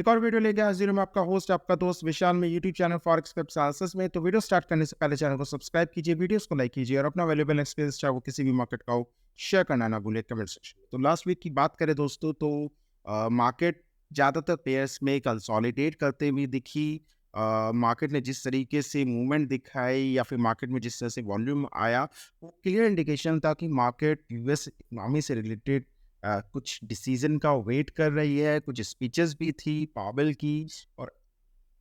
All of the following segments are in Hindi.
एक और वीडियो लेके हाजिर हूँ मैं आपका होस्ट आपका दोस्त विशाल में YouTube channel forex web analysis में। तो वीडियो स्टार्ट करने से पहले चैनल को सब्सक्राइब कीजिए, वीडियोस को लाइक कीजिए और अपना वैल्यूएबल एक्सपीरियंस चाहे वो किसी भी मार्केट का हो शेयर करना ना भूले कमेंट सेक्शन में। तो लास्ट वीक की बात करें दोस्तों तो मार्केट ज़्यादातर पेयर्स में कंसोलिडेट करते हुए दिखी। मार्केट ने जिस तरीके से मूवमेंट दिखाई या फिर मार्केट में जिस तरह से वॉल्यूम आया वो क्लियर इंडिकेशन था कि मार्केट यूएस इकोनॉमी से रिलेटेड कुछ डिसीजन का वेट कर रही है। कुछ स्पीचेस भी थी पावेल की और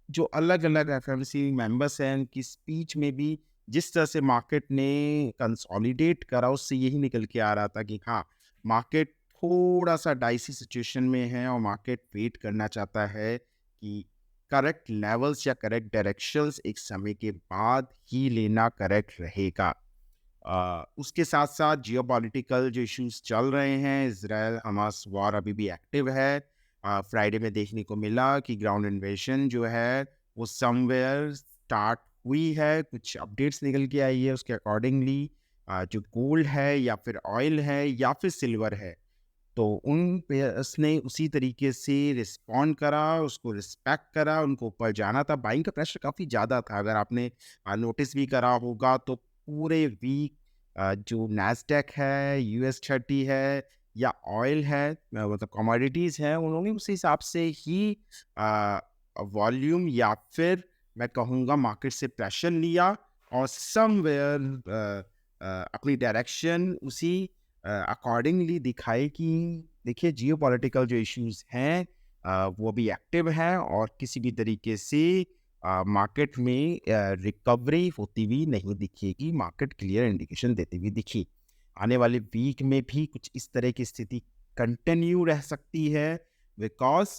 जो अलग-अलग एफएमसी मेंबर्स हैं उनकी स्पीच में भी जिस तरह से मार्केट ने कंसोलिडेट करा उससे यही निकल के आ रहा था कि हाँ, मार्केट थोड़ा-सा डाइसी सिचुएशन में है और मार्केट वेट करना चाहता है कि करेक्ट लेवल्स या करेक्ट डायरेक्शंस एक समय के बाद ही लेना करेक्ट रहेगा। उसके साथ-साथ जियोपॉलिटिकल जो इश्यूज़ चल रहे हैं, इज़राइल हमास वॉर अभी भी एक्टिव है। फ्राइडे में देखने को मिला कि ग्राउंड इन्वेशन जो है, वो समव्हेयर स्टार्ट हुई है। कुछ अपडेट्स निकल के आई है उसके अकॉर्डिंगली जो गोल्ड है या फिर ऑयल है या फिर सिल्वर है, तो उन पेयर्स ने उसी तरीके से रिस्पॉन्ड करा, उसको रिस्पेक्ट करा, उनको ऊपर जाना था। बाइंग का प्रेशर काफ़ी ज़्यादा था। अगर आपने नोटिस भी करा होगा तो पूरे वीक जो नैस्डैक है, यूएस 30 है या ऑयल है मतलब कमोडिटीज़ हैं, उन्होंने उस हिसाब से ही अ, वॉल्यूम या फिर मैं कहूँगा मार्केट से प्रेशर लिया और समव्हेयर अपनी डायरेक्शन उसी अकॉर्डिंगली दिखाई कि देखिए जियोपॉलिटिकल जो इश्यूज हैं वो भी एक्टिव हैं और किसी भी तरीके से मार्केट में रिकवरी होती हुई नहीं दिखेगी। मार्केट क्लियर इंडिकेशन देती हुई दिखी। आने वाले वीक में भी कुछ इस तरह की स्थिति कंटिन्यू रह सकती है बिकॉज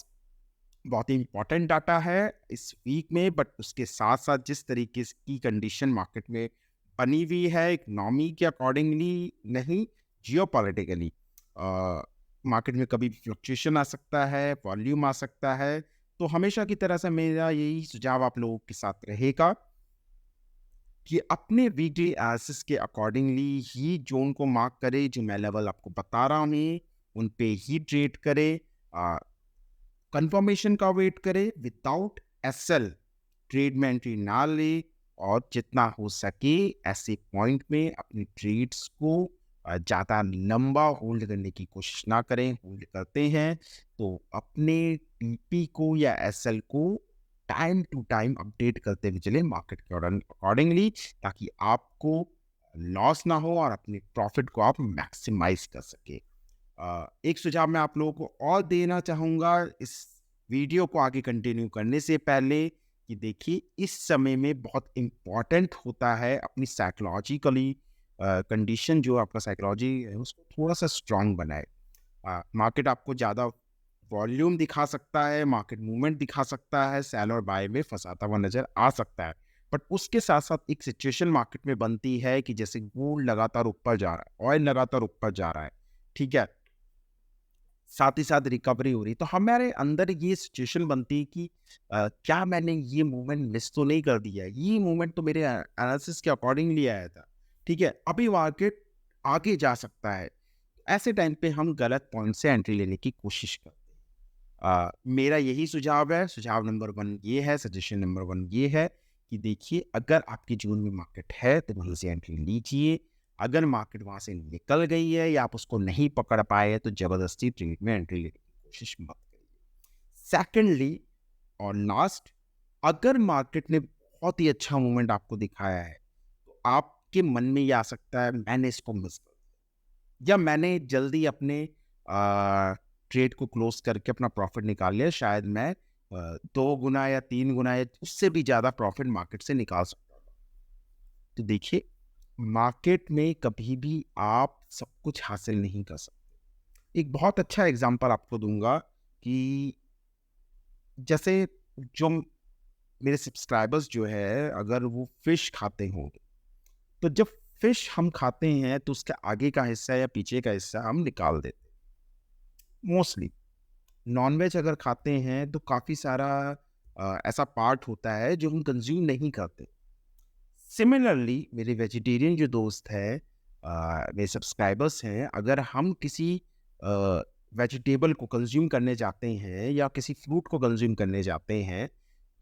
बहुत ही इंपॉर्टेंट डाटा है इस वीक में, बट उसके साथ साथ जिस तरीके की कंडीशन मार्केट में बनी हुई है इकोनॉमी के अकॉर्डिंगली नहीं, जियोपॉलिटिकली मार्केट में कभी फ्लक्चुएशन आ सकता है, वॉल्यूम आ सकता है। तो हमेशा की तरह से मेरा यही सुझाव आप लोगों के साथ रहेगा कि अपने वीकली एनालिसिस के अकॉर्डिंगली ही जोन को मार्क करे। जो मैं लेवल आपको बता रहा हूँ उन पे ही ट्रेड करे, कंफर्मेशन का वेट करे विदाउट एसएल ट्रेड में एंट्री ना ले और जितना हो सके ऐसे पॉइंट में अपनी ट्रेड्स को ज़्यादा लंबा होल्ड करने की कोशिश ना करें। होल्ड करते हैं तो अपने टीपी को या एसएल को टाइम टू टाइम अपडेट करते हुए चले मार्केट के अकॉर्डिंगली, ताकि आपको लॉस ना हो और अपने प्रॉफिट को आप मैक्सिमाइज कर सके। एक सुझाव मैं आप लोगों को और देना चाहूँगा इस वीडियो को आगे कंटिन्यू करने से पहले कि देखिए इस समय में बहुत इम्पॉर्टेंट होता है अपनी साइकोलॉजिकली कंडीशन जो आपका साइकोलॉजी है उसको थोड़ा सा स्ट्रांग बनाए। मार्केट आपको ज़्यादा वॉल्यूम दिखा सकता है, मार्केट मूवमेंट दिखा सकता है, सेल और बाय में फंसाता हुआ नज़र आ सकता है, बट उसके साथ साथ एक सिचुएशन मार्केट में बनती है कि जैसे गोल्ड लगातार ऊपर जा रहा है, ऑयल लगातार ऊपर जा रहा है, ठीक है, साथ ही साथ रिकवरी हो रही, तो हमारे अंदर ये सिचुएशन बनती है कि क्या मैंने ये मूवमेंट मिस तो नहीं कर दिया, ये मूवमेंट तो मेरे एनालिसिस के अकॉर्डिंगली आया था, ठीक है, अभी मार्केट आगे जा सकता है। ऐसे टाइम पे हम गलत पॉइंट से एंट्री लेने की कोशिश करते हैं। मेरा यही सुझाव है, सुझाव नंबर 1 ये है, सजेशन नंबर 1 ये है कि देखिए अगर आपकी जोन में मार्केट है तो वहीं से एंट्री लीजिए। अगर मार्केट वहाँ से निकल गई है या आप उसको नहीं पकड़ पाए तो ज़बरदस्ती ट्रेड में एंट्री लेने की कोशिश मत करिए। सेकेंडली और लास्ट, अगर मार्केट ने बहुत ही अच्छा मूवमेंट आपको दिखाया है, तो आपके मन में ये आ सकता है मैंने इसको मिस कर दिया या मैंने जल्दी अपने ट्रेड को क्लोज करके अपना प्रॉफिट निकाल लिया, शायद मैं 2 गुना या 3 गुना या उससे भी ज़्यादा प्रॉफिट मार्केट से निकाल सकता था। तो देखिए, मार्केट में कभी भी आप सब कुछ हासिल नहीं कर सकते। एक बहुत अच्छा एग्ज़ाम्पल आपको दूँगा कि जैसे जो मेरे सब्सक्राइबर्स जो है, अगर वो फ़िश खाते होंगे, तो जब फ़िश हम खाते हैं, तो उसका आगे का हिस्सा या पीछे का हिस्सा हम निकाल देते हैं, मोस्टली। नॉन-वेज अगर खाते हैं, तो काफ़ी सारा ऐसा पार्ट होता है, जो हम कंज़्यूम नहीं करते। सिमिलरली मेरे वेजिटेरियन जो दोस्त हैं मेरे सब्सक्राइबर्स हैं, अगर हम किसी वेजिटेबल को कंज्यूम करने जाते हैं या किसी फ्रूट को कंज्यूम करने जाते हैं,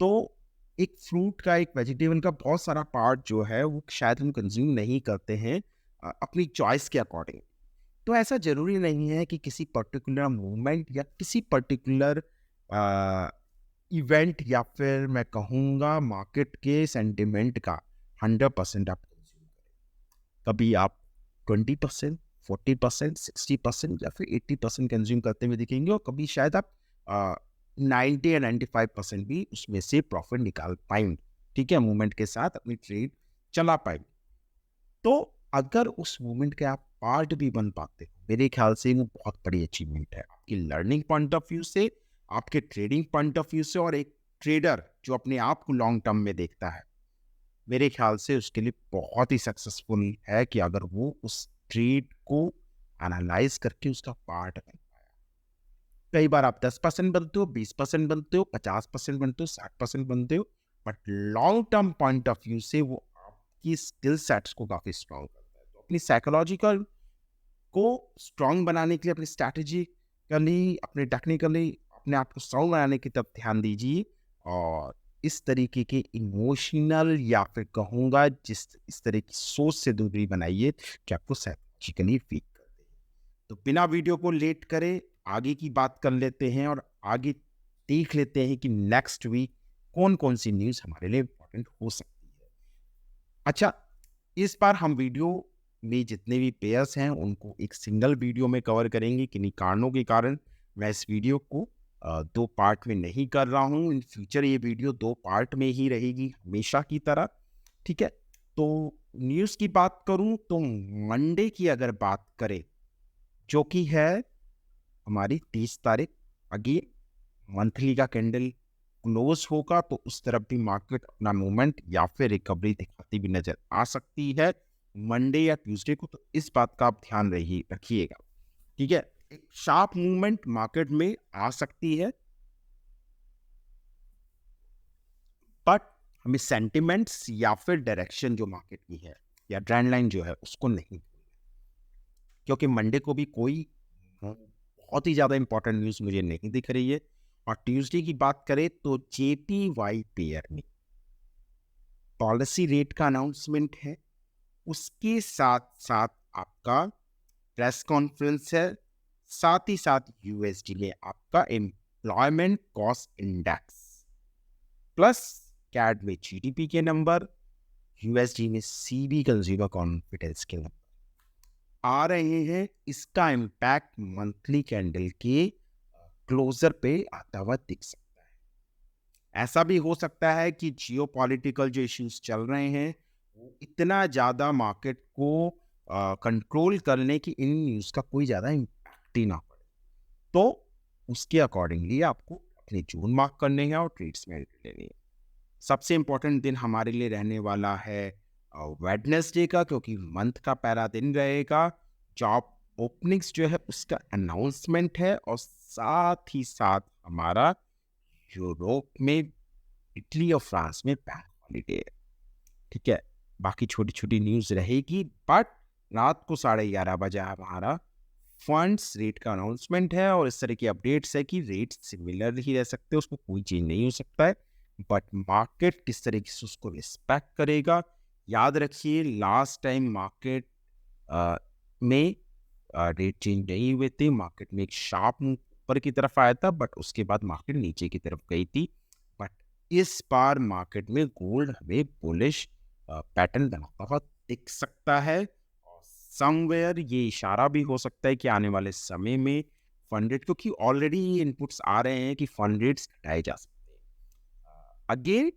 तो एक फ्रूट का, एक वेजिटेबल का बहुत सारा पार्ट जो है वो शायद हम कंज्यूम नहीं करते हैं अपनी चॉइस के अकॉर्डिंग। तो ऐसा ज़रूरी नहीं है कि किसी पर्टिकुलर मूवमेंट या किसी पर्टिकुलर इवेंट या फिर मैं कहूँगा मार्केट के सेंटिमेंट का 100% आप कंज्यूम करें। कभी आप 20%, 40%, 60% या फिर 80% कंज्यूम करते हुए दिखेंगे, और कभी शायद आप 90 या 95% भी उसमें से प्रॉफिट निकाल पाएंगे। ठीक है, मूवमेंट के साथ अपनी ट्रेड चला पाएंगे। तो अगर उस मूवमेंट के आप पार्ट भी बन पाते हो, मेरे ख्याल से वो बहुत बड़ी अचीवमेंट है आपकी लर्निंग पॉइंट ऑफ व्यू से, आपके ट्रेडिंग पॉइंट ऑफ व्यू से। और एक ट्रेडर जो अपने आप को लॉन्ग टर्म में देखता है, मेरे ख्याल से उसके लिए बहुत ही सक्सेसफुल है कि अगर वो उस ट्रेड को एनालाइज करके उसका पार्ट बन पाया। कई बार आप 10% बनते हो, 20% बनते हो, 50% बनते हो, 60% बनते हो, but long term point of view से वो आपकी स्किल सेट्स को काफी स्ट्रॉन्ग करता है। तो अपनी साइकोलॉजिकल को स्ट्रॉन्ग बनाने के लिए, अपनी स्ट्रैटेजिकली, अपने टेक्निकली अपने आप को स्ट्रॉन्ग बनाने की तरफ ध्यान दीजिए। और इस तरीके के इमोशनल या फिर कहूँगा इस तरह की सोच से दूरी बनाइए कि आपको साइकोलॉजिकली वीक कर दे। तो बिना वीडियो को लेट करे आगे की बात कर लेते हैं और आगे देख लेते हैं कि नेक्स्ट वीक कौन कौन सी न्यूज़ हमारे लिए इम्पोर्टेंट हो सकती है। अच्छा, इस बार हम वीडियो में जितने भी पेयर्स हैं उनको एक सिंगल वीडियो में कवर करेंगे। किन्हीं कारणों के कारण मैं इस वीडियो को 2 पार्ट में नहीं कर रहा हूँ। इन फ्यूचर ये वीडियो 2 पार्ट में ही रहेगी हमेशा की तरह। ठीक है, तो न्यूज़ की बात करूँ तो मंडे की अगर बात करें, जो कि है हमारी 30 तारीख, अगेन मंथली का कैंडल क्लोज होगा तो उस तरफ भी मार्केट अपना मूवमेंट या फिर रिकवरी दिखाती भी नजर आ सकती है मंडे या ट्यूसडे को। तो इस बात का आप ध्यान रखिएगा। ठीक है, एक शार्प मूवमेंट मार्केट में आ सकती है, बट हमें सेंटिमेंट्स या फिर डायरेक्शन जो मार्केट की है या ट्रेंड लाइन जो है उसको नहीं भूलना, क्योंकि मंडे को भी कोई बहुत ही ज़्यादा इंपॉर्टेंट न्यूज़ मुझे नहीं दिख रही है। और ट्यूसडे की बात करें तो JPY पेयर में पॉलिसी रेट का अनाउंसमेंट है, उसके साथ साथ आपका प्रेस कॉन्फ्रेंस है, साथ ही साथ यूएसडी में आपका employment cost index, plus CAD में जीडीपी के नंबर, यूएसडी में सीबी कंज्यूमर कॉन्फिडेंस के नंबर आ रहे हैं। इसका इम्पैक्ट मंथली कैंडल के क्लोजर पे आता हुआ दिख सकता है। ऐसा भी हो सकता है कि जियोपॉलिटिकल जो इश्यूज चल रहे हैं वो इतना ज़्यादा मार्केट को कंट्रोल करने की इन न्यूज़ का कोई ज़्यादा इम्पैक्ट ही ना पड़े, तो उसके अकॉर्डिंगली आपको अपने जोन मार्क करने हैं और ट्रेड्स में लेने हैं। सबसे इम्पोर्टेंट दिन हमारे लिए रहने वाला है वेडनेसडे का, क्योंकि मंथ का पहला दिन रहेगा। जॉब ओपनिंग्स जो है उसका अनाउंसमेंट है, और साथ ही साथ हमारा यूरोप में, इटली और फ्रांस में बैंक हॉलीडे है। ठीक है, बाकी छोटी छोटी न्यूज़ रहेगी, बट रात को 11:30 बजे हमारा फंड्स रेट का अनाउंसमेंट है। और इस तरह की अपडेट्स है कि रेट सिमिलर ही रह सकते हैं, उसको कोई चेंज नहीं हो सकता है, बट मार्केट किस तरीके से उसको रिस्पेक्ट करेगा। याद रखिए, लास्ट टाइम मार्केट में रेट चेंज नहीं हुए थे, मार्केट में एक शार्प ऊपर की तरफ आया था, बट उसके बाद मार्केट नीचे की तरफ गई थी। बट इस बार मार्केट में गोल्ड हमें बुलिश पैटर्न बनाता हुआ दिख सकता है। समवेयर ये इशारा भी हो सकता है कि आने वाले समय में फंड रेट, क्योंकि ऑलरेडी इनपुट्स आ रहे हैं कि फंड रेट्स घटाए जा सकते हैं अगेन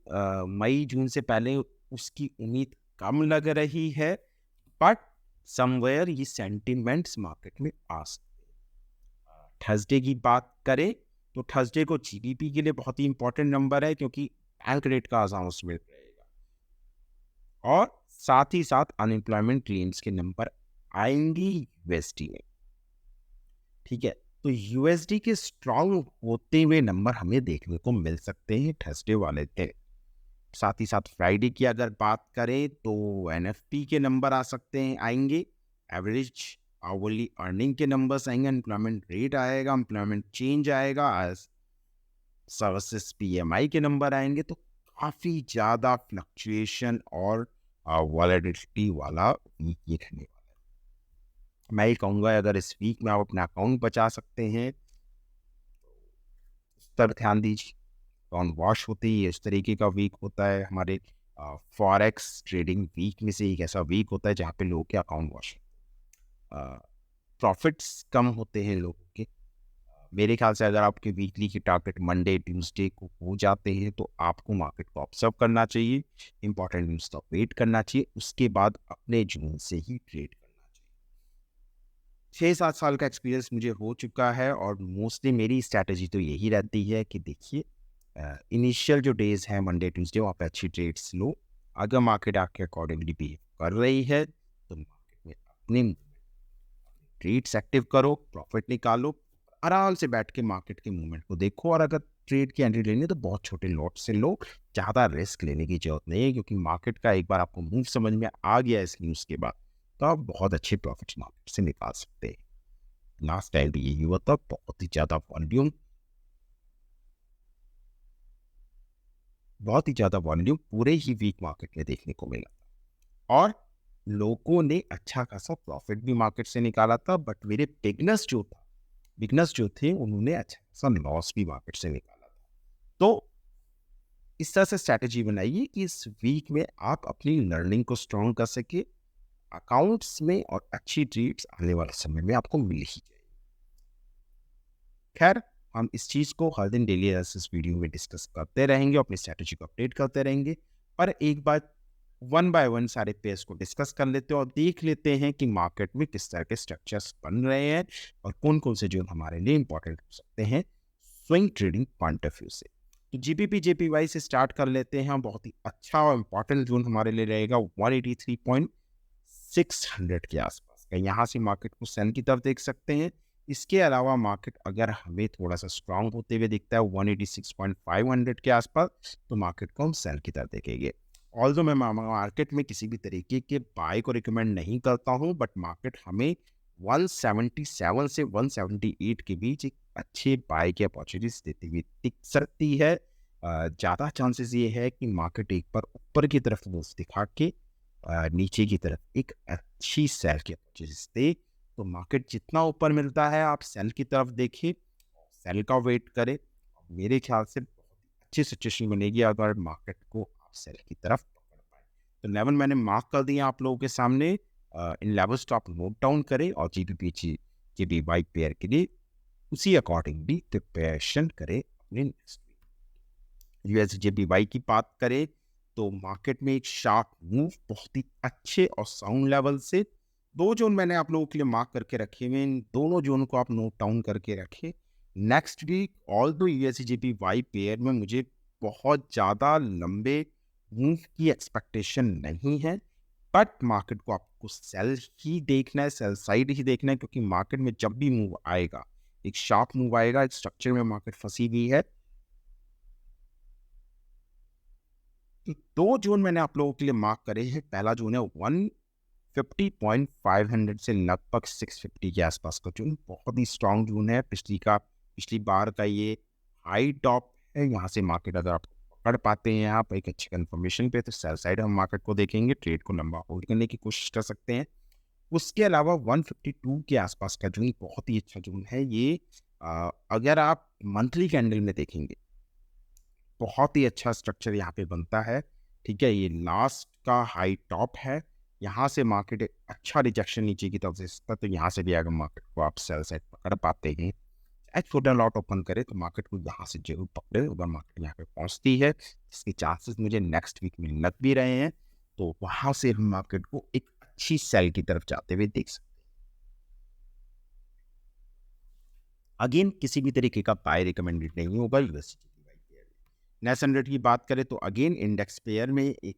मई जून से पहले, उसकी उम्मीद कम लग रही है, बट समवेयर ये सेंटिमेंट्स मार्केट में आ सकते हैं। थर्सडे की बात करें तो थर्सडे को जीडीपी के लिए बहुत ही इंपॉर्टेंट नंबर है, क्योंकि बैंक रेट का अनाउंसमेंट रहेगा, और साथ ही साथ अनएम्प्लॉयमेंट क्लेम्स के नंबर आएंगी यूएसडी में। ठीक है, तो यूएसडी के स्ट्रॉन्ग होते हुए नंबर हमें देखने को मिल सकते हैं थर्सडे वाले दिन। साथ ही साथ फ्राइडे की अगर बात करें तो एनएफपी के नंबर आ सकते हैं, आएंगे, एवरेज आवरली अर्निंग के नंबर्स आएंगे, एम्प्लॉयमेंट रेट आएगा, एम्प्लॉयमेंट चेंज आएगा, सर्विसेज पीएमआई के नंबर आएंगे। तो काफ़ी ज़्यादा फ्लक्चुएशन और वॉलेटिलिटी वाला वीक ये रहने वाला है। मैं ये कहूँगा अगर इस वीक में आप अपना अकाउंट बचा सकते हैं इस पर ध्यान दीजिए। अकाउंट वॉश होती है, इस तरीके का वीक होता है। हमारे फॉरेक्स ट्रेडिंग वीक में से एक ऐसा वीक होता है जहाँ पे लोगों के अकाउंट वॉश, प्रॉफिट्स कम होते हैं लोगों के। मेरे ख्याल से अगर आपके वीकली के टारगेट मंडे ट्यूसडे को हो जाते हैं तो आपको मार्केट को ऑब्जर्व करना चाहिए, इंपॉर्टेंट न्यूज़ तक वेट करना चाहिए, उसके बाद अपने जुनून से ही ट्रेड करना चाहिए। 6-7 साल का एक्सपीरियंस मुझे हो चुका है और मोस्टली मेरी स्ट्रैटेजी तो यही रहती है कि देखिए इनिशियल जो डेज हैं मंडे ट्यूसडे वहाँ पे अच्छी ट्रेड्स लो। अगर मार्केट आपके अकॉर्डिंगली बिहेव कर रही है तो मार्केट में अपने ट्रेड्स एक्टिव करो, प्रॉफिट निकालो, आराम से बैठ के मार्केट के मूवमेंट को देखो। और अगर ट्रेड की एंट्री लेनी है तो बहुत छोटे लॉट से लो, ज़्यादा रिस्क लेने की जरूरत नहीं है, क्योंकि मार्केट का एक बार आपको मूव समझ में आ गया इस न्यूज़ के बाद तो आप बहुत अच्छे प्रॉफिट्स मार्केट से निकाल सकते हैं। लास्ट टाइम भी यही हुआ था, बहुत ही ज़्यादा वॉल्यूम पूरे ही वीक मार्केट में देखने को मिला और लोगों ने अच्छा खासा प्रॉफिट भी मार्केट से निकाला था। बट मेरे बिगनर्स जो थे उन्होंने अच्छा खासा लॉस भी मार्केट से निकाला था। तो इस तरह से स्ट्रैटेजी बनाइए कि इस वीक में आप अपनी लर्निंग को स्ट्रॉन्ग कर सके, अकाउंट्स में और अच्छी ट्रेड्स आने वाले समय में आपको मिल ही जाए। खैर, हम इस चीज़ को हर दिन डेली एनालिसिस वीडियो में डिस्कस करते रहेंगे, अपनी स्ट्रैटेजी को अपडेट करते रहेंगे। पर एक बार वन बाय वन सारे पेयर्स को डिस्कस कर लेते हैं और देख लेते हैं कि मार्केट में किस तरह के स्ट्रक्चर्स बन रहे हैं और कौन कौन से जोन हमारे लिए इंपॉर्टेंट हो सकते हैं swing trading point of view से। तो जीबीपी जेपीवाई से स्टार्ट कर लेते हैं। बहुत ही अच्छा और इंपॉर्टेंट जोन हमारे लिए रहेगा 183.600 के आसपास का। यहाँ से मार्केट को सेल की तरफ देख सकते हैं। इसके अलावा मार्केट अगर हमें थोड़ा सा स्ट्रांग होते हुए दिखता है 186.500 के आसपास तो मार्केट को हम सेल की तरफ देखेंगे। ऑल्दो मैं मार्केट में किसी भी तरीके के बाय को रिकमेंड नहीं करता हूं, बट मार्केट हमें 177 से 178 के बीच एक अच्छे बाय की अपॉर्चुनिटीज देती हुई दिख सकती है। ज़्यादा चांसेस ये है कि मार्केट एक बार ऊपर की तरफ मूव दिखा के नीचे की तरफ एक अच्छी सेल की अपॉर्चुनिटीज दे। तो मार्केट जितना ऊपर मिलता है आप सेल की तरफ देखिए, सेल का वेट करें। मेरे ख्याल से बहुत अच्छी सिचुएशन बनेगी अगर मार्केट को आप सेल की तरफ पकड़ पाए। तो लेवल मैंने मार्क कर दिया आप लोगों के सामने। इन लेवल्स तो आप नोट डाउन करें और जीबीपी के भी वाइट पेयर के लिए उसी अकॉर्डिंग भी प्रिपरेशन करें अपने नेक्स्ट वीक। यूएसजेबीवाई की बात करें तो मार्केट में एक शार्प मूव बहुत ही अच्छे और साउंड लेवल से दो जोन मैंने आप लोगों के लिए मार्क करके रखे हुए, इन दोनों जोन को आप नोट डाउन करके रखें। नेक्स्ट वीक ऑल दो यूएसजीबीवाई पेयर में मुझे बहुत ज़्यादा लंबे मूव की एक्सपेक्टेशन नहीं है, बट मार्केट को आपको सेल ही देखना है, सेल साइड ही देखना है, क्योंकि मार्केट में जब भी मूव आएगा एक शार्प मूव आएगा, एक स्ट्रक्चर में मार्केट फंसी हुई है। तो दो जोन मैंने आप लोगों के लिए मार्क करे हैं। पहला जोन है 150.500 से लगभग 650 के आसपास का जोन, बहुत ही स्ट्रांग जोन है। पिछली बार का ये हाई टॉप है। यहाँ से मार्केट अगर आप पकड़ पाते हैं आप एक अच्छी कंफर्मेशन पे तो सेल साइड हम मार्केट को देखेंगे, ट्रेड को लंबा होल्ड करने की कोशिश कर सकते हैं। उसके अलावा 152 के आसपास का जोन बहुत ही अच्छा जोन है। ये अगर आप मंथली कैंडल में देखेंगे बहुत ही अच्छा स्ट्रक्चर यहाँ पे बनता है। ठीक है, ये लास्ट का हाई टॉप है। यहाँ से मार्केट एक अच्छा रिजेक्शन नीचे की तरफ से सकता है, तो यहाँ से भी अगर मार्केट को आप सेल साइड पकड़ पाते हैं, एक छोटा लॉट ओपन करे तो मार्केट को यहाँ से जरूर पकड़े। अगर मार्केट यहाँ पे पहुँचती है जिसके चांसेस मुझे नेक्स्ट वीक में लग भी रहे हैं, तो वहाँ से हम मार्केट को एक अच्छी सेल की तरफ जाते हुए देख सकते हैं। अगेन किसी भी तरीके का बाय रिकमेंडेड नहीं होगा यूएसडी नेस 100 की बात करें तो अगेन इंडेक्स पेयर में एक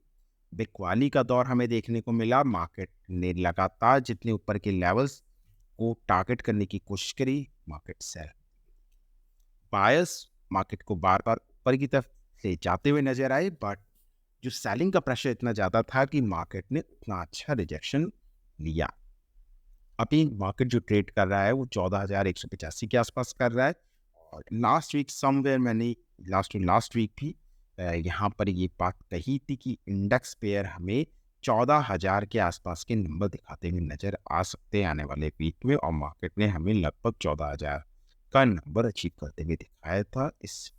बिकवाली का दौर हमें देखने को मिला। मार्केट ने लगातार जितने ऊपर के लेवल्स को टारगेट करने की कोशिश करी, मार्केट सेल बायर्स मार्केट को बार बार ऊपर की तरफ ले जाते हुए नजर आए, बट जो सेलिंग का प्रेशर इतना ज़्यादा था कि मार्केट ने उतना अच्छा रिजेक्शन लिया। अभी मार्केट जो ट्रेड कर रहा है वो 14,185 के आसपास कर रहा है। और लास्ट वीक समवेयर मैंने लास्ट वीक भी यहाँ पर ये बात कही थी कि इंडेक्स पेयर हमें 14,000 के आसपास के नंबर दिखाते हुए नजर आ सकते हैं आने वाले वीक में, और मार्केट ने हमें लगभग 14,000 का नंबर अचीव करते हुए दिखाया था। इस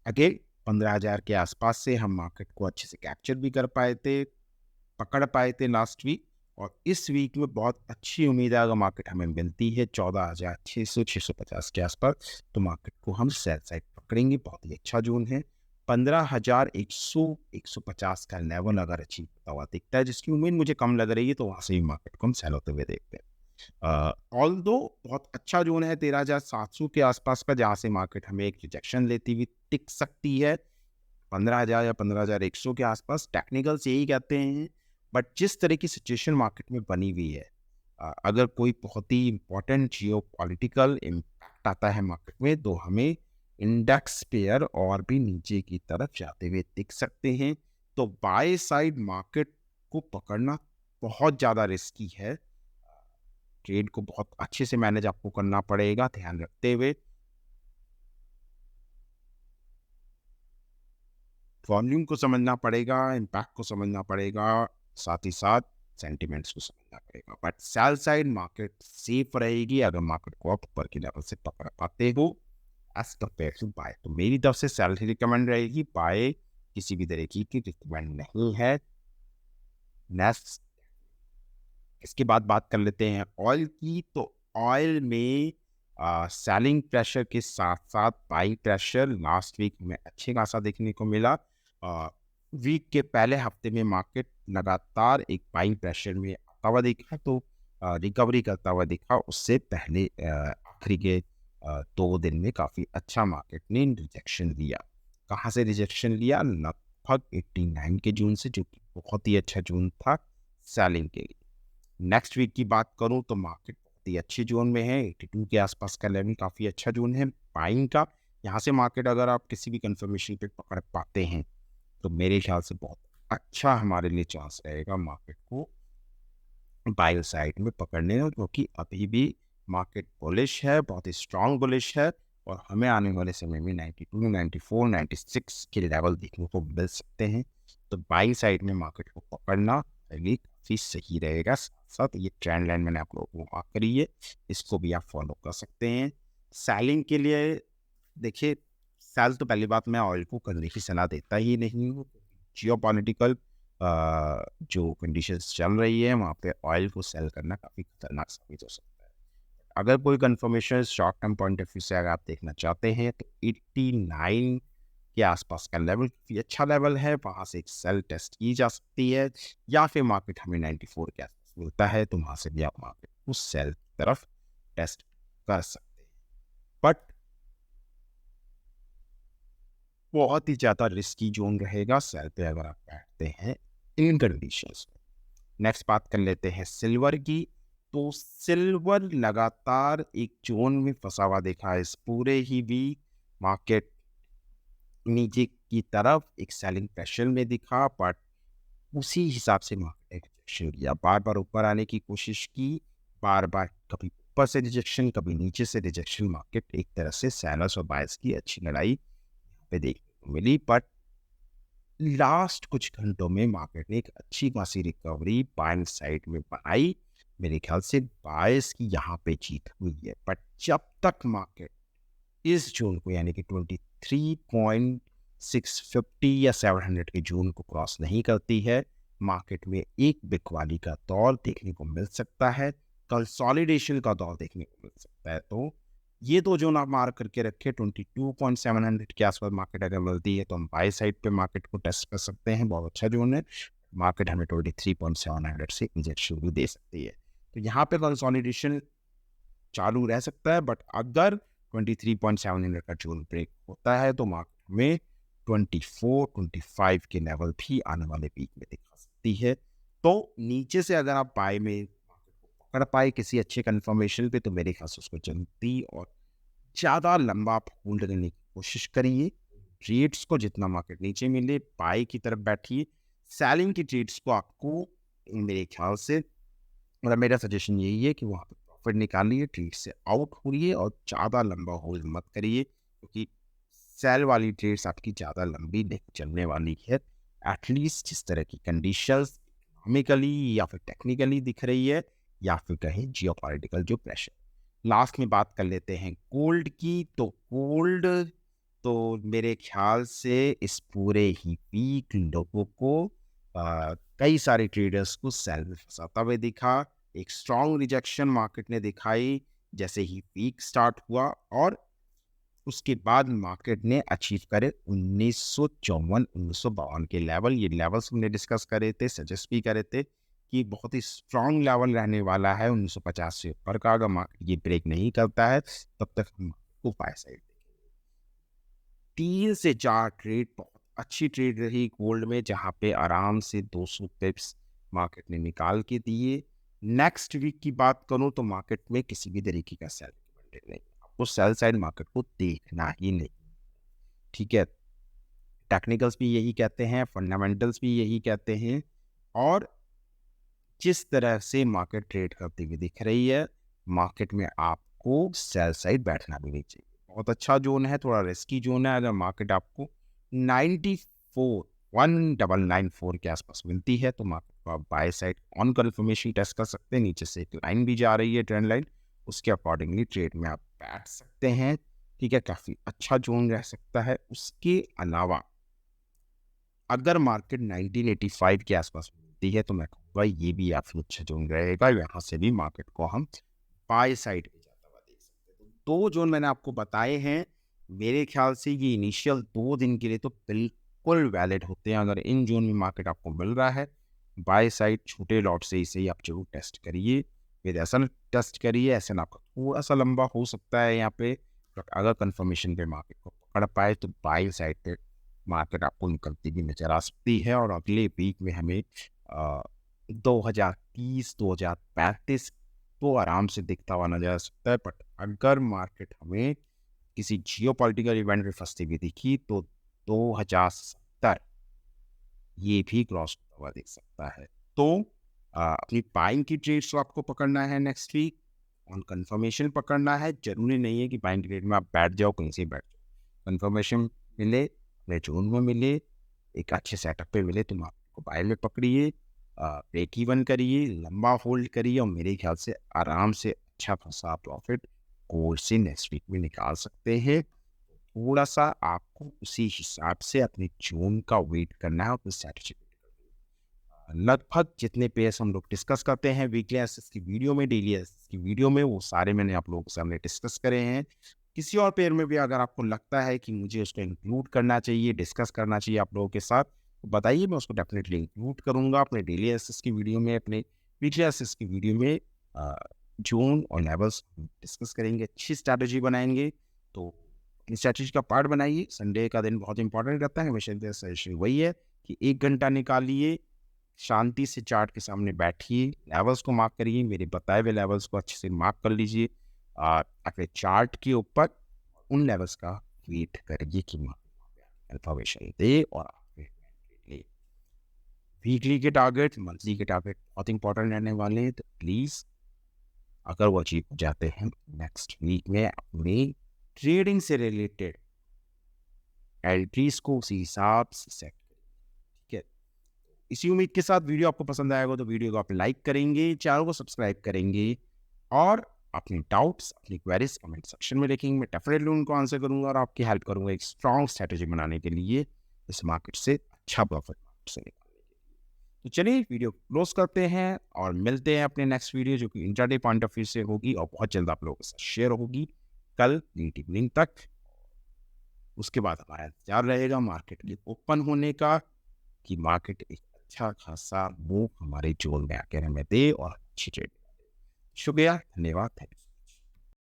अगेन 15,000 के आसपास से हम मार्केट को अच्छे से कैप्चर भी कर पाए थे, पकड़ पाए थे लास्ट वीक। और इस वीक में बहुत अच्छी उम्मीद है, अगर मार्केट हमें मिलती है 14,600 650 के आसपास, तो मार्केट को हम सेल साइड पकड़ेंगे। बहुत ही अच्छा जोन है। 15,100 150 का लेवल अगर अचीव होता हुआ दिखता है, जिसकी उम्मीद मुझे कम लग रही है, तो वहां से भी मार्केट को हम सेल होते हुए देखते हैं। ऑल्दो बहुत अच्छा जोन है 13,700 के आसपास का, जहां से मार्केट हमें एक रिजेक्शन लेती हुई टिक सकती है। 15,000 या 15,100 के आसपास टेक्निकल्स यही कहते हैं। बट जिस तरह की सिचुएशन मार्केट में बनी हुई है, अगर कोई बहुत ही इंपॉर्टेंट जियो पॉलिटिकल इम्पैक्ट आता है मार्केट में, तो हमें इंडेक्स पेयर और भी नीचे की तरफ जाते हुए दिख सकते हैं। तो बाय साइड मार्केट को पकड़ना बहुत ज़्यादा रिस्की है। ट्रेड को बहुत अच्छे से मैनेज आपको करना पड़ेगा, ध्यान रखते हुए वॉल्यूम को समझना पड़ेगा, इम्पैक्ट को समझना पड़ेगा, साथ ही साथ सेंटिमेंट्स को समझना पड़ेगा। But sell side market safe रहेगी अगर मार्केट को आप ऊपर के लेवल से पकड़ पाते हो एज कम्पेयर टू बाय। तो मेरी तरफ से सेल ही रिकमेंड रहेगी, बाय किसी भी तरीके की रिकमेंड नहीं है। नेक्स्ट, इसके बाद बात कर लेते हैं ऑयल की। तो ऑयल में सेलिंग प्रेशर के साथ साथ बाइंग प्रेशर लास्ट वीक में अच्छे खासा देखने को मिला। वीक के पहले हफ्ते में मार्केट लगातार एक बाइंग प्रेशर में आता हुआ दिखा, तो रिकवरी करता हुआ दिखा। उससे पहले आखिरी के 2 दिन में काफ़ी अच्छा मार्केट ने रिजेक्शन लिया। कहाँ से रिजेक्शन लिया? लगभग 89 के जून से, जो कि बहुत ही अच्छा जून था सेलिंग के लिए। नेक्स्ट वीक की बात करूं तो मार्केट बहुत ही अच्छे जोन में है। 82 के आसपास का लेवल काफ़ी अच्छा जोन है बाइंग का। यहाँ से मार्केट अगर आप किसी भी कंफर्मेशन पे पकड़ पाते हैं, तो मेरे ख्याल से बहुत अच्छा हमारे लिए चांस रहेगा मार्केट को बाय साइड में पकड़ने का, क्योंकि अभी भी मार्केट बुलिश है, बहुत ही स्ट्रांग बुलिश है। और हमें आने वाले समय में 92 94 96 के लेवल देखने को मिल सकते हैं। तो बाई साइड में मार्केट को पकड़ना लिए काफ़ी सही रहेगा। साथ साथ ये ट्रेंड लाइन मैंने आप लोगों को मार्क करी है, इसको भी आप फॉलो कर सकते हैं। सेलिंग के लिए देखिए, सेल तो पहली बात मैं ऑयल को करने की सलाह देता ही नहीं हूँ। जियोपॉलिटिकल जो कंडीशंस चल रही है, वहाँ पे ऑयल को सेल करना काफ़ी खतरनाक साबित हो सकता है। अगर कोई confirmation short term point of view से अगर आप देखना चाहते हैं, तो 89 के आसपास का लेवल काफ़ी अच्छा लेवल है, वहाँ से एक सेल टेस्ट की जा सकती है। या फिर मार्केट हमें 94 के आसपास मिलता है, तो वहाँ से भी आप मार्केट उस सेल की तरफ टेस्ट कर सकते हैं। बट बहुत ही ज़्यादा रिस्की जोन रहेगा सेल पे अगर आप बैठते हैं इन कंडीशंस में। नेक्स्ट बात कर लेते हैं सिल्वर की। तो सिल्वर लगातार एक जोन में फंसा हुआ देखा है इस पूरे ही वीक। मार्केट नीचे की तरफ एक सेलिंग प्रेशर में दिखा, बट उसी हिसाब से मार्केट ने रिजेक्शन लिया। बार बार ऊपर आने की कोशिश की, बार बार कभी ऊपर से रिजेक्शन, कभी नीचे से रिजेक्शन। मार्केट एक तरह से सेलर्स और बायर्स की अच्छी लड़ाई यहाँ पे देखने को मिली। बट लास्ट कुछ घंटों में मार्केट ने एक अच्छी खासी रिकवरी बाइंग साइड में बनाई। मेरे ख्याल से बायर्स की यहाँ पे जीत हुई है। बट जब तक मार्केट इस जोन को, यानी कि 23.650 या 700 के जोन को क्रॉस नहीं करती है, मार्केट में एक बिकवाली का दौर देखने को मिल सकता है, कंसोलिडेशन का दौर देखने को मिल सकता है। तो ये दो जोन आप मार्क करके रखे। 22.700 के आसपास मार्केट अगर मिलती है, तो हम बाय साइड पे मार्केट को टेस्ट कर सकते हैं, बहुत अच्छा जोन है। मार्केट हमें 23.700 से इंजेक्शन भी दे सकती है। तो यहाँ पे कंसोलिडेशन चालू रह सकता है। बट अगर 23.700 का जोन ब्रेक होता है, तो मार्केट में 24-25 के लेवल भी आने वाले वीक में दिखा सकती है। तो नीचे से अगर आप बाय में मार्केट को पकड़ पाए किसी अच्छे कंफर्मेशन पे, तो मेरे ख्याल से उसको जल्दी और ज़्यादा लंबा आप होल्ड करने की कोशिश करिए। ट्रेड्स को जितना मार्केट नीचे मिले, बाय की तरफ बैठिए। सेलिंग की ट्रेड्स को आपको मेरे ख्याल से मतलब मेरा सजेशन यही है कि वहाँ पे प्रॉफिट निकालिए, ट्रेड से आउट होइए और ज़्यादा लंबा होल्ड मत करिए, क्योंकि सेल वाली ट्रेड्स आपकी ज़्यादा लंबी नहीं चलने वाली है। एटलीस्ट जिस तरह की कंडीशंस इकोनॉमिकली या फिर टेक्निकली दिख रही है, या फिर कहें जियोपॉलिटिकल जो प्रेशर। लास्ट में बात कर लेते हैं गोल्ड की। तो गोल्ड तो मेरे ख्याल से इस पूरे ही वीक लोगों को कई सारे ट्रेडर्स को सेल में फंसाता हुआ दिखा। एक स्ट्रॉन्ग रिजेक्शन मार्केट ने दिखाई जैसे ही वीक स्टार्ट हुआ, और उसके बाद मार्केट ने अचीव करे 1954-1952 के लेवल। ये लेवल्स हमने डिस्कस करे थे, सजेस्ट भी करे थे कि बहुत ही स्ट्रॉन्ग लेवल रहने वाला है 1950 से ऊपर का। अगर मार्केट ये ब्रेक नहीं करता है तब तक हम को बाय साइड 3 से 4 ट्रेड बहुत अच्छी ट्रेड रही गोल्ड में, जहां पे आराम से 200 पिप्स मार्केट ने निकाल के दिए। नेक्स्ट वीक की बात करूं तो मार्केट में किसी भी तरीके का सेल नहीं, आपको सेल साइड मार्केट को देखना ही नहीं। ठीक है, टेक्निकल्स भी यही कहते हैं, फंडामेंटल्स भी यही कहते हैं, और जिस तरह से मार्केट ट्रेड करती हुई दिख रही है, मार्केट में आपको सेल साइड बैठना भी नहीं चाहिए। बहुत अच्छा जोन है, थोड़ा रिस्की जोन है। अगर मार्केट आपको 94,1994 के आसपास मिलती है तो मार्केट को आप buy side on confirmation test कर सकते हैं। नीचे से एक लाइन भी जा रही है, ट्रेंड लाइन, उसके अकॉर्डिंगली ट्रेड में आप बैठ सकते हैं। ठीक है, काफ़ी अच्छा जोन रह सकता है। उसके अलावा अगर मार्केट 1985 के आसपास मिलती है तो मैं कहूँगा ये भी काफ़ी अच्छा जोन रहेगा। यहाँ से भी मार्केट को हम बाय साइड पे जाता हुआ देख सकते हैं। तो 2 जोन मैंने आपको बताए हैं, मेरे ख्याल से ये इनिशियल 2 दिन के लिए तो बिल्कुल वैलिड होते हैं। अगर इन जोन में मार्केट आपको मिल रहा है, बाय साइड छोटे लॉट से इसे ही आप जरूर टेस्ट करिए। फिर ऐसा टेस्ट करिए, ऐसा ना आपका थोड़ा सा लंबा हो सकता है यहाँ पे, बट अगर कंफर्मेशन पे मार्केट को पकड़ पाए तो बाय साइड पे मार्केट आपको निकलती भी नजर आ सकती है। और अगले वीक में हमें 2030-2035 तो आराम से दिखता हुआ नजर आ सकता है। बट अगर मार्केट हमें किसी जियोपॉलिटिकल इवेंट में फंसती हुई दिखी तो 2070 ये भी क्रॉस होता हुआ दिख सकता है। तो अपनी बाइंग की ट्रेड्स को आपको पकड़ना है नेक्स्ट वीक, ऑन कंफर्मेशन पकड़ना है। जरूरी नहीं है कि बाइंग ट्रेड में आप बैठ जाओ, कहीं से बैठ जाओ। कंफर्मेशन मिले, अपने जोन में मिले, एक अच्छे सेटअप पे मिले, तुम आपको बाय में पकड़िए, ब्रेक इवन करिए, लंबा होल्ड करिए, और मेरे ख्याल से आराम से अच्छा खासा प्रॉफिट गोल्ड से नेक्स्ट वीक में निकाल सकते हैं। थोड़ा सा आपको उसी हिसाब से अपने जोन का वेट करना है, अपनी स्ट्रैटेजी। लगभग जितने पेयर्स हम लोग डिस्कस करते हैं वीकली एसेस की वीडियो में, डेली एसेस की वीडियो में, वो सारे मैंने आप लोगों के सामने डिस्कस करे हैं। किसी और पेयर में भी अगर आपको लगता है कि मुझे उसको इंक्लूड करना चाहिए, डिस्कस करना चाहिए आप लोगों के साथ, तो बताइए, मैं उसको डेफिनेटली इंक्लूड करूंगा अपने डेली एसेस की वीडियो में, अपने वीकली एसेस की वीडियो में। जोन और लेवल्स डिस्कस करेंगे, अच्छी स्ट्रैटेजी बनाएंगे। तो स्ट्रैटेजी का पार्ट बनाइए। संडे का दिन बहुत इंपॉर्टेंट रहता है, हमेशा सजेशन वही है कि 1 घंटा निकालिए, शांति से चार्ट के सामने बैठिए, लेवल्स को मार्क करिए, मेरे बताए हुए लेवल्स को अच्छे से मार्क कर लीजिए, अपने चार्ट के ऊपर उन लेवल्स का वेट करिए कि इंफॉर्मेशन दे। और वीकली के टारगेट, मंथली के टारगेट बहुत इंपॉर्टेंट रहने वाले हैं। तो प्लीज अगर वो अचीव हो जाते हैं, नेक्स्ट वीक में अपनी ट्रेडिंग से रिलेटेड एंट्रीज को उसी हिसाब से सेट करें। ठीक है, इसी उम्मीद के साथ वीडियो आपको पसंद आएगा तो वीडियो को आप लाइक करेंगे, चैनल को सब्सक्राइब करेंगे, और अपने डाउट्स, अपनी क्वेरीज कमेंट सेक्शन में लिखेंगे। मैं डेफिनेटली उनको आंसर करूंगा और आपकी हेल्प करूंगा एक स्ट्रॉन्ग स्ट्रैटेजी बनाने के लिए, इस मार्केट से अच्छा प्रॉफिट मार्केट से निकालने के लिए। तो चलिए वीडियो क्लोज करते हैं और मिलते हैं अपने नेक्स्ट वीडियो, जो कि इंट्राडे पॉइंट ऑफ व्यू से होगी और बहुत जल्द आप लोगों के साथ शेयर होगी कल लेट इवनिंग तक। उसके बाद हमारा इंतजार रहेगा मार्केट के ओपन होने का, कि मार्केट एक अच्छा खासा मूव हमारे जोन में आकर हमें दे और अच्छी ट्रेड। शुक्रिया, धन्यवाद, थैंक यू।